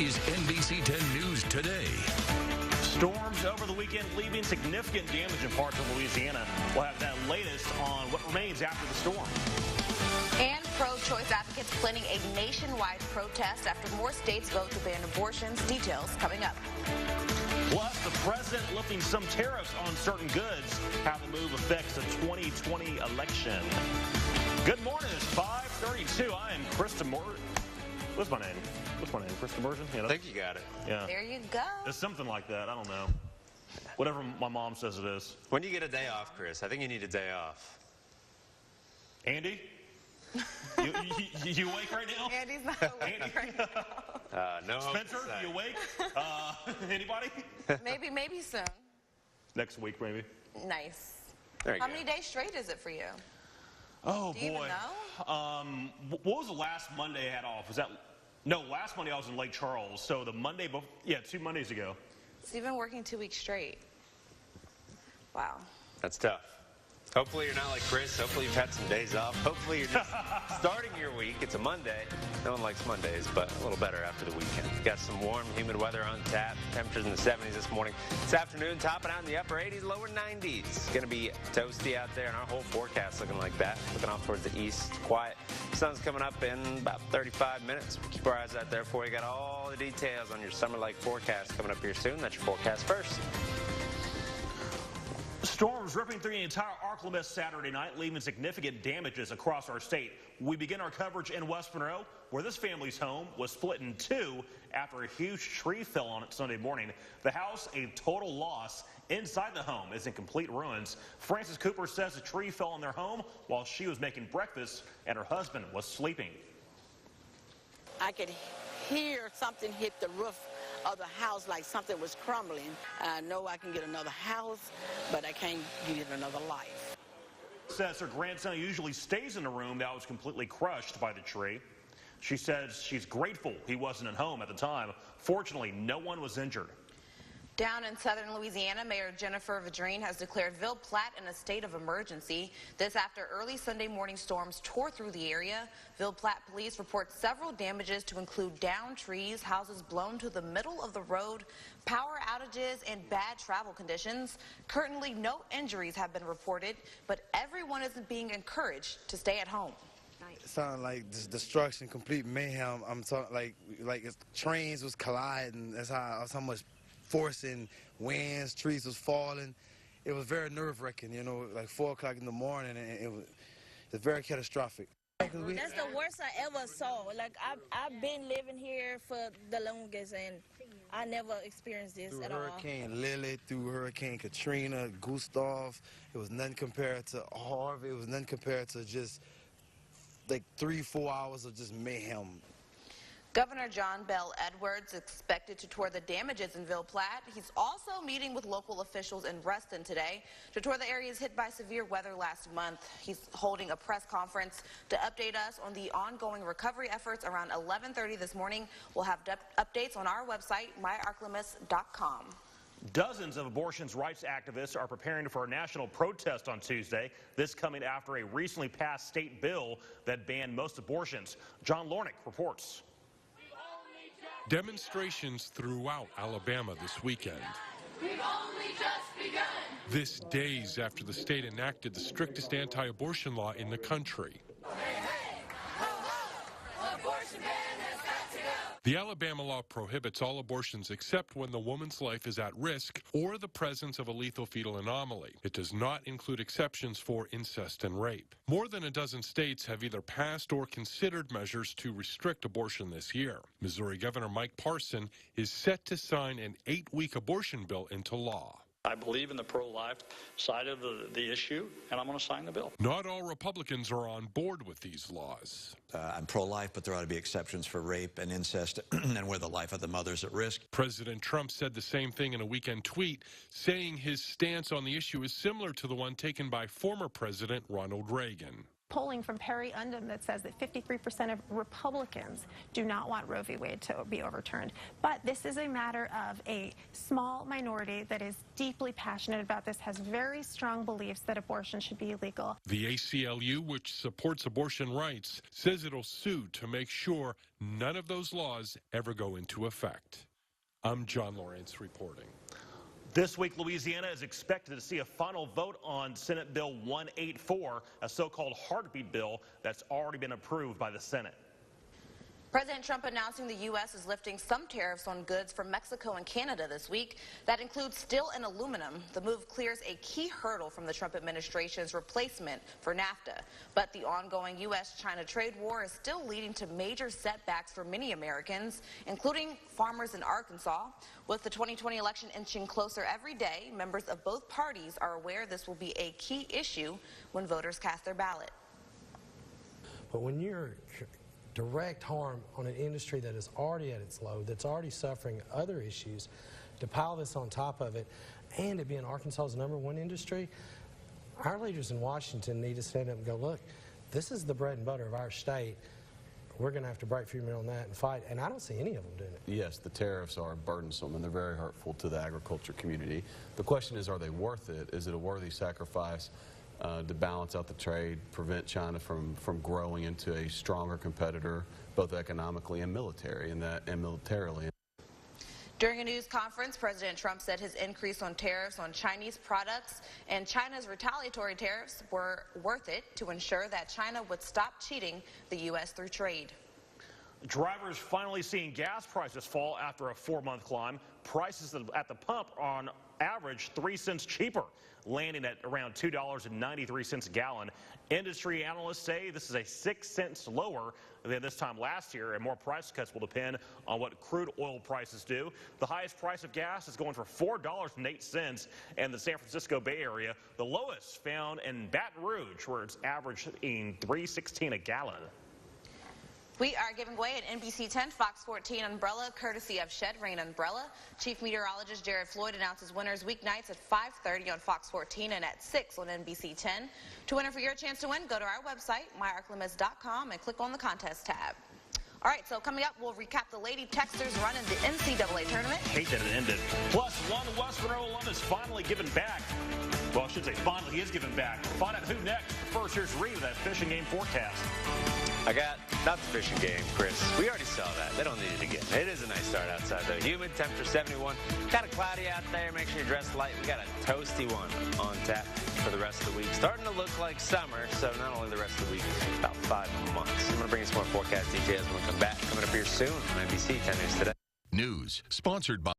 is NBC 10 News Today. Storms over the weekend leaving significant damage in parts of Louisiana. We'll have that latest on what remains after the storm. And pro-choice advocates planning a nationwide protest after more states vote to ban abortions. Details coming up. Plus, the president lifting some tariffs on certain goods. How the move affects the 2020 election. Good morning. It's 5:32. I am Krista Morton. What's my name? Krista Morton? I think you got it. Yeah. There you go. It's something like that. I don't know. Whatever my mom says it is. When do you get a day off, Chris? I think you need a day off. Andy? You awake right now? Andy's not awake right now. No. Spencer, you awake? Anybody? Maybe soon. Next week, maybe. Nice. There you How go. many days straight is it for you? Oh, Do you boy. even know? What was the last Monday I had off? No, last Monday I was in Lake Charles. So the Monday before, 2 Mondays ago. So you've been working 2 weeks straight. Wow. That's tough. Hopefully you're not like Chris. Hopefully you've had some days off. Hopefully you're just starting your week. It's a Monday. No one likes Mondays, but a little better after the weekend. We've got some warm, humid weather on tap. Temperatures in the 70s this morning. This afternoon, topping out in the upper 80s, lower 90s. It's going to be toasty out there, and our whole forecast looking like that. Looking off towards the east, quiet. Sun's coming up in about 35 minutes. We'll keep our eyes out there for you. Got all the details on your summer-like forecast coming up here soon. That's your forecast first. Storms ripping through the entire ArkLaMiss Saturday night, leaving significant damages across our state. We begin our coverage in West Monroe, where this family's home was split in two after a huge tree fell on it Sunday morning. The house, a total loss. Inside the home is in complete ruins. Frances Cooper says the tree fell on their home while she was making breakfast and her husband was sleeping. I could hear something hit the roof of the house like something was crumbling. I know I can get another house, but I can't get another life. Says her grandson usually stays in the room that was completely crushed by the tree. She says she's grateful he wasn't at home at the time. Fortunately, no one was injured. Down in southern Louisiana, Mayor Jennifer Vidrine has declared Ville Platte in a state of emergency. This after early Sunday morning storms tore through the area. Ville Platte police report several damages to include downed trees, houses blown to the middle of the road, power outages, and bad travel conditions. Currently, no injuries have been reported, but everyone is being encouraged to stay at home. It sounded like destruction, complete mayhem. I'm talking like trains was colliding. That's how much force and winds, trees was falling. It was very nerve-wracking, you know, like 4 o'clock in the morning, and it was very catastrophic. That's the worst I ever saw. Like, I've been living here for the longest, and I never experienced this at all. Hurricane Lily, through Hurricane Katrina, Gustav, it was nothing compared to Harvey. It was nothing compared to just like 3-4 hours of just mayhem. Governor John Bell Edwards expected to tour the damages in Ville Platte. He's also meeting with local officials in Reston today to tour the areas hit by severe weather last month. He's holding a press conference to update us on the ongoing recovery efforts around 11:30 this morning. We'll have updates on our website, myarklamiss.com. Dozens of abortion rights activists are preparing for a national protest on Tuesday. This coming after a recently passed state bill that banned most abortions. John Lornick reports. Demonstrations throughout Alabama this weekend. We've only just begun. This days after the state enacted the strictest anti-abortion law in the country. The Alabama law prohibits all abortions except when the woman's life is at risk or the presence of a lethal fetal anomaly. It does not include exceptions for incest and rape. More than a dozen states have either passed or considered measures to restrict abortion this year. Missouri Governor Mike Parson is set to sign an 8-week abortion bill into law. I believe in the pro-life side of the issue, and I'm going to sign the bill. Not all Republicans are on board with these laws. I'm pro-life, but there ought to be exceptions for rape and incest and where the life of the mother is at risk. President Trump said the same thing in a weekend tweet, saying his stance on the issue is similar to the one taken by former President Ronald Reagan. polling from Perry Undum that says that 53% of Republicans do not want Roe v. Wade to be overturned. But this is a matter of a small minority that is deeply passionate about this, has very strong beliefs that abortion should be illegal. The ACLU, which supports abortion rights, says it'll sue to make sure none of those laws ever go into effect. I'm John Lawrence reporting. This week, Louisiana is expected to see a final vote on Senate Bill 184, a so-called heartbeat bill that's already been approved by the Senate. President Trump announcing the U.S. is lifting some tariffs on goods from Mexico and Canada this week. That includes steel and aluminum. The move clears a key hurdle from the Trump administration's replacement for NAFTA. But the ongoing U.S.-China trade war is still leading to major setbacks for many Americans, including farmers in Arkansas. With the 2020 election inching closer every day, members of both parties are aware this will be a key issue when voters cast their ballot. But when you're direct harm on an industry that is already at its low, that's already suffering other issues, to pile this on top of it, and it being Arkansas's #1 industry, our leaders in Washington need to stand up and go, look, this is the bread and butter of our state. We're going to have to break free on that and fight, and I don't see any of them doing it. Yes, the tariffs are burdensome, and they're very hurtful to the agriculture community. The question is, are they worth it? Is it a worthy sacrifice to balance out the trade, prevent China from growing into a stronger competitor, both economically and militarily. During a news conference, President Trump said his increase on tariffs on Chinese products and China's retaliatory tariffs were worth it to ensure that China would stop cheating the U.S. through trade. Drivers finally seeing gas prices fall after a 4-month climb. Prices at the pump are on average 3 cents cheaper, landing at around $2.93 a gallon. Industry analysts say this is a 6 cents lower than this time last year, and more price cuts will depend on what crude oil prices do. The highest price of gas is going for $4.08 in the San Francisco Bay Area. The lowest found in Baton Rouge, where it's averaging $3.16 a gallon. We are giving away an NBC 10 Fox 14 umbrella courtesy of Shed Rain Umbrella. Chief Meteorologist Jared Floyd announces winners weeknights at 5:30 on Fox 14 and at 6 on NBC 10. To enter for your chance to win, go to our website, myarklimis.com, and click on the contest tab. All right, so coming up, we'll recap the Lady Texters run in the NCAA tournament. Hate that it ended. Plus, one West Monroe alum is finally giving back. Well, I should say finally he is giving back. Find out who next. First, here's Reed with that fishing game forecast. I got not the fishing game, Chris. We already saw that. They don't need it again. It is a nice start outside, though. Humid, temperature 71. Kind of cloudy out there. Make sure you dress light. We got a toasty one on tap for the rest of the week. Starting to look like summer, so not only the rest of the week, about 5 months. I'm going to bring you some more forecast details when we come back. Coming up here soon on NBC 10 News Today. News sponsored by